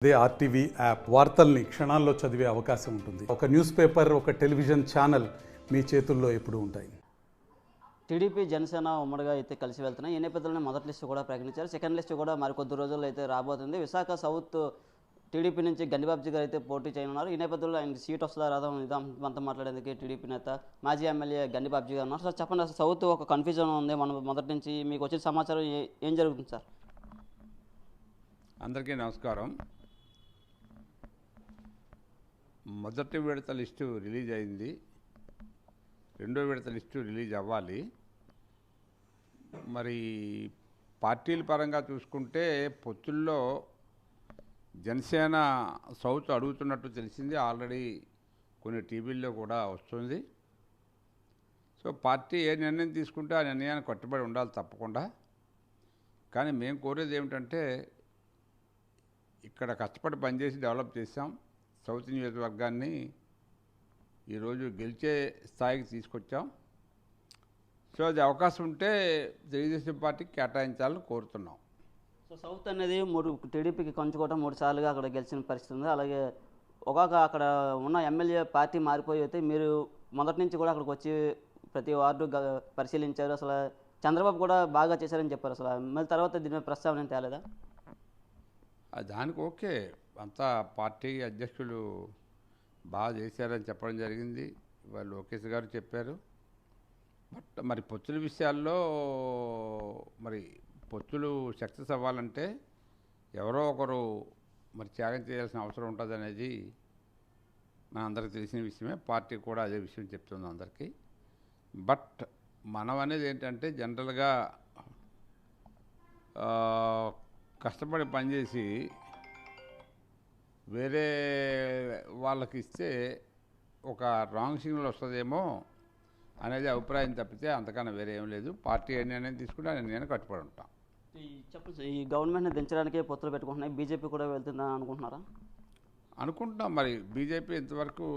అదే RTV app వార్తల్ని క్షణాల్లో చదివే అవకాశం ఉంటుంది. ఒక న్యూస్ పేపర్, ఒక టెలివిజన్ ఛానల్ మీ చేతుల్లో ఎప్పుడూ ఉంటాయి. టీడీపీ జనసేన ఉమ్మడిగా అయితే కలిసి వెళ్తున్నాయి. ఈ నేపథ్యంలోనే మొదటి లిస్టు కూడా ప్రకటించారు. సెకండ్ లిస్టు కూడా మరికొద్ది రోజుల్లో అయితే రాబోతుంది. విశాఖ సౌత్ టీడీపీ నుంచి గండిబాబ్జీ గారు అయితే పోటీ చేయనున్నారు. ఈ నేపథ్యంలో ఆయన సీట్ వస్తుందా రాదా మనతో మాట్లాడేందుకు టీడీపీ నేత మాజీ ఎమ్మెల్యే గండిబాబ్జీ గారు ఉన్నారు. సార్ చెప్పండి, అసలు సౌత్ ఒక కన్ఫ్యూజన్ ఉంది. మనం మొదటి నుంచి మీకు వచ్చిన సమాచారం ఏం జరుగుతుంది సార్? అందరికీ నమస్కారం. మొదటి విడత లిస్టు రిలీజ్ అయింది, రెండో విడత లిస్టు రిలీజ్ అవ్వాలి. మరి పార్టీల పరంగా చూసుకుంటే పొత్తుల్లో జనసేన సౌత్ అడుగుతున్నట్టు తెలిసింది. ఆల్రెడీ కొన్ని టీవీల్లో కూడా వస్తుంది. సో పార్టీ ఏ నిర్ణయం తీసుకుంటే ఆ నిర్ణయానికి కట్టుబడి ఉండాలి తప్పకుండా. కానీ మేము కోరేది ఏమిటంటే, ఇక్కడ కష్టపడి పనిచేసి డెవలప్ చేసాం. సౌత్ నియోజకవర్గాన్ని ఈరోజు గెలిచే స్థాయికి తీసుకొచ్చాం. సో అది అవకాశం ఉంటే తెలుగుదేశం పార్టీకి కేటాయించాలని కోరుతున్నాం. సో సౌత్ అనేది టీడీపీకి కొంచుకోవడం 3 సార్లుగా అక్కడ గెలిచిన పరిస్థితి ఉంది. అలాగే అక్కడ ఉన్న ఎమ్మెల్యే పార్టీ మారిపోయి అయితే మీరు మొదటి నుంచి కూడా అక్కడికి వచ్చి ప్రతి వార్డు పరిశీలించారు. అసలు చంద్రబాబు కూడా బాగా చేశారని చెప్పారు. అసలు మళ్ళీ తర్వాత దీని ప్రస్తావన ఏం తేలేదా? దానికి ఓకే, అంతా పార్టీ అధ్యక్షులు బాగా చేశారని చెప్పడం జరిగింది. వాళ్ళు లోకేష్ గారు చెప్పారు. బట్ మరి పొత్తుల విషయాల్లో మరి పొత్తులు సక్సెస్ అవ్వాలంటే ఎవరో ఒకరు మరి త్యాగం చేయాల్సిన అవసరం ఉంటుంది అనేది మన అందరికీ తెలిసిన విషయమే. పార్టీ కూడా అదే విషయం చెప్తుంది అందరికీ. బట్ మనం అనేది ఏంటంటే, జనరల్గా కష్టపడి పనిచేసి వేరే వాళ్ళకి ఇస్తే ఒక రాంగ్ సిగ్నల్ వస్తుందేమో అనేది అభిప్రాయం తప్పితే అంతకన్నా వేరే ఏం లేదు. పార్టీ ఏ నిర్ణయం తీసుకుంటే ఆ నిర్ణయాన్ని కట్టుబడి ఉంటాం. చెప్పండి, ఈ గవర్నమెంట్ని దించడానికి పొత్తులు పెట్టుకుంటున్నాయి. బీజేపీ కూడా వెళ్తుందని అనుకుంటున్నారా? అనుకుంటున్నాం. మరి బీజేపీ ఇంతవరకు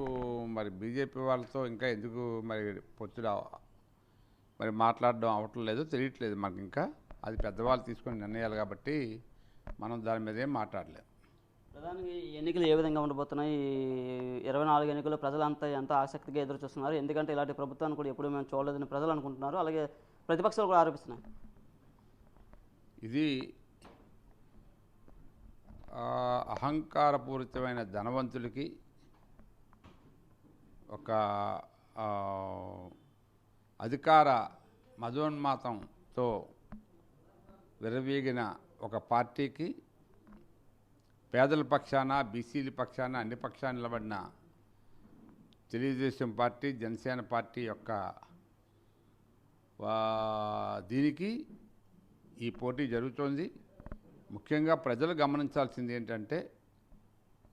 మరి బీజేపీ వాళ్ళతో ఇంకా ఎందుకు మరి పొత్తులు మరి మాట్లాడడం అవ్వట్లేదు, తెలియట్లేదు మనకి. ఇంకా అది పెద్దవాళ్ళు తీసుకునే నిర్ణయాలు కాబట్టి మనం దాని మీద ఏం మాట్లాడలేము. ప్రధానంగా ఎన్నికలు ఏ విధంగా ఉండబోతున్నాయి? 24 ఎన్నికల్లో ప్రజలంతా ఎంతో ఆసక్తిగా ఎదురు చూస్తున్నారు. ఎందుకంటే ఇలాంటి ప్రభుత్వాన్ని కూడా ఎప్పుడు మేము చూడలేదని ప్రజలు అనుకుంటున్నారు. అలాగే ప్రతిపక్షాలు కూడా ఆరోపిస్తున్నాయి. ఇది అహంకారపూరితమైన ధనవంతులకి, ఒక అధికార మదోన్మాతంతో విరవీగిన ఒక పార్టీకి, పేదల పక్షాన, బీసీల పక్షాన, అన్ని పక్షాన నిలబడిన తెలుగుదేశం పార్టీ, జనసేన పార్టీ యొక్క దీనికి ఈ పోటీ జరుగుతోంది. ముఖ్యంగా ప్రజలు గమనించాల్సింది ఏంటంటే,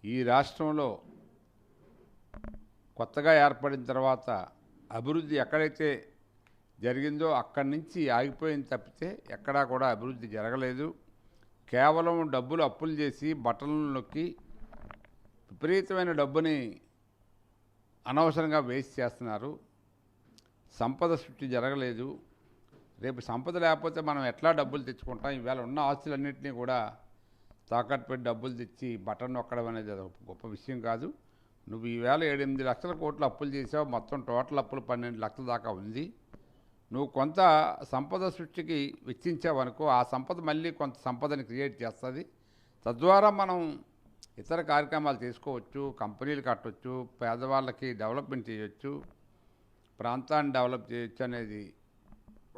ఈ రాష్ట్రంలో కొత్తగా ఏర్పడిన తర్వాత అభివృద్ధి ఎక్కడైతే జరిగిందో అక్కడి నుంచి ఆగిపోయింది తప్పితే ఎక్కడా కూడా అభివృద్ధి జరగలేదు. కేవలం డబ్బులు అప్పులు చేసి బట్టలను నొక్కి విపరీతమైన డబ్బుని అనవసరంగా వేస్ట్ చేస్తున్నారు. సంపద సృష్టి జరగలేదు. రేపు సంపద లేకపోతే మనం ఎట్లా డబ్బులు తెచ్చుకుంటాం? ఈవేళ ఉన్న ఆస్తులన్నింటినీ కూడా తాకట్టు పెట్టి డబ్బులు తెచ్చి బటన్ నొక్కడం అనేది గొప్ప విషయం కాదు. నువ్వు ఈవేళ 7-8 లక్షల కోట్లు అప్పులు చేసావు. మొత్తం టోటల్ అప్పులు 12 లక్షల దాకా ఉంది. నువ్వు కొంత సంపద సృష్టికి వెచ్చించావనుకో, ఆ సంపద మళ్ళీ కొంత సంపదని క్రియేట్ చేస్తుంది. తద్వారా మనం ఇతర కార్యక్రమాలు చేసుకోవచ్చు, కంపెనీలు కట్టవచ్చు, పేదవాళ్ళకి డెవలప్మెంట్ చేయొచ్చు, ప్రాంతాన్ని డెవలప్ చేయొచ్చు అనేది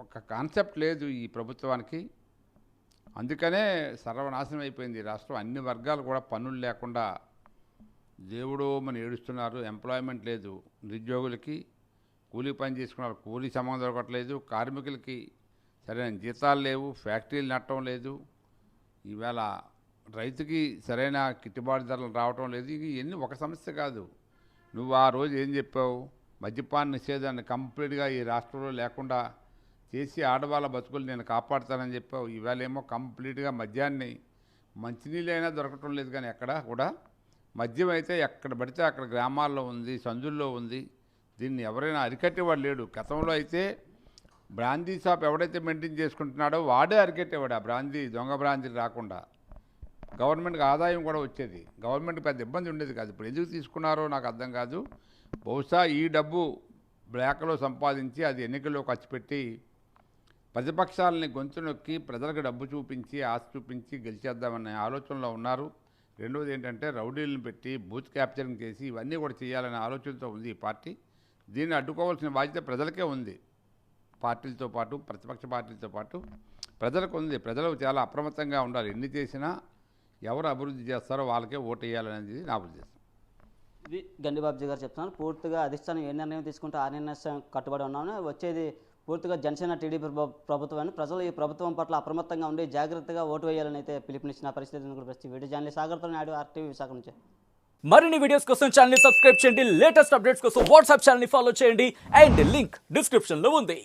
ఒక కాన్సెప్ట్ లేదు ఈ ప్రభుత్వానికి. అందుకనే సర్వనాశనం అయిపోయింది ఈ రాష్ట్రం. అన్ని వర్గాలు కూడా పన్నులు లేకుండా దేవుడో మన ఏడుస్తున్నారు. ఎంప్లాయ్మెంట్ లేదు, నిరుద్యోగులకి కూలీ పని చేసుకున్న కూలీ సమయం దొరకట్లేదు, కార్మికులకి సరైన జీతాలు లేవు, ఫ్యాక్టరీలు నట్టడం లేదు, ఈవేళ రైతుకి సరైన గిట్టుబాటు ధరలు రావటం లేదు. ఇవన్నీ ఒక సమస్య కాదు. నువ్వు ఆ రోజు ఏం చెప్పావు? మద్యపాన నిషేధాన్ని కంప్లీట్గా ఈ రాష్ట్రంలో లేకుండా చేసి ఆడవాళ్ళ బతుకులు నేను కాపాడుతానని చెప్పావు. ఈవేళ ఏమో కంప్లీట్గా మద్యాన్ని, మంచినీళ్ళైనా దొరకటం లేదు. కానీ ఎక్కడ కూడా మద్యం అయితే ఎక్కడ పడితే అక్కడ గ్రామాల్లో ఉంది, సందుల్లో ఉంది. దీన్ని ఎవరైనా అరికట్టేవాడు లేడు. గతంలో అయితే బ్రాందీ షాప్ ఎవడైతే మెయింటైన్ చేసుకుంటున్నాడో వాడే అరికట్టేవాడు ఆ బ్రాందీ, దొంగ బ్రాందీ రాకుండా. గవర్నమెంట్కి ఆదాయం కూడా వచ్చేది, గవర్నమెంట్కి పెద్ద ఇబ్బంది ఉండేది కాదు. ఇప్పుడు ఎందుకు తీసుకున్నారో నాకు అర్థం కాదు. బహుశా ఈ డబ్బు బ్లాక్లో సంపాదించి అది ఎన్నికల్లో ఖర్చు పెట్టి ప్రతిపక్షాలని గొంతు నొక్కి ప్రజలకు డబ్బు చూపించి ఆశ చూపించి గెలిచేద్దామనే ఆలోచనలో ఉన్నారు. రెండోది ఏంటంటే రౌడీలను పెట్టి బూత్ క్యాప్చరింగ్ చేసి ఇవన్నీ కూడా చేయాలనే ఆలోచనతో ఉంది ఈ పార్టీ. దీన్ని అడ్డుకోవాల్సిన బాధ్యత ప్రజలకే ఉంది, పార్టీలతో పాటు ప్రతిపక్ష పార్టీలతో పాటు ప్రజలకు ఉంది. ప్రజలు చాలా అప్రమత్తంగా ఉండాలి. ఎన్ని చేసినా ఎవరు అభివృద్ధి చేస్తారో వాళ్ళకే ఓటు వేయాలనేది నా ఉద్దేశం. ఇది గండిబాబ్జీ గారు చెప్తున్నారు. పూర్తిగా అధిష్టానం ఏ నిర్ణయం తీసుకుంటే ఆ నిర్ణయం కట్టుబడి ఉన్నామని, వచ్చేది పూర్తిగా జనసేన టీడీపీ ప్రభుత్వాన్ని, ప్రజలు ఈ ప్రభుత్వం పట్ల అప్రమత్తంగా ఉండి జాగ్రత్తగా ఓటు వేయాలని అయితే పిలుపునిచ్చిన పరిస్థితిని కూడా ప్రస్తుతం వీడియో జర్నలిస్ట్ సాగర్తో నాయుడు, RTV విశాఖ నుంచి. మరిన్ని వీడియోస్ కోసం ఛానల్ ని సబ్స్క్రైబ్ చేయండి, లేటెస్ట్ అప్డేట్స్ కోసం వాట్సాప్ ఛానల్ ని ఫాలో చేయండి అండ్ లింక్ డిస్క్రిప్షన్ లో ఉంది.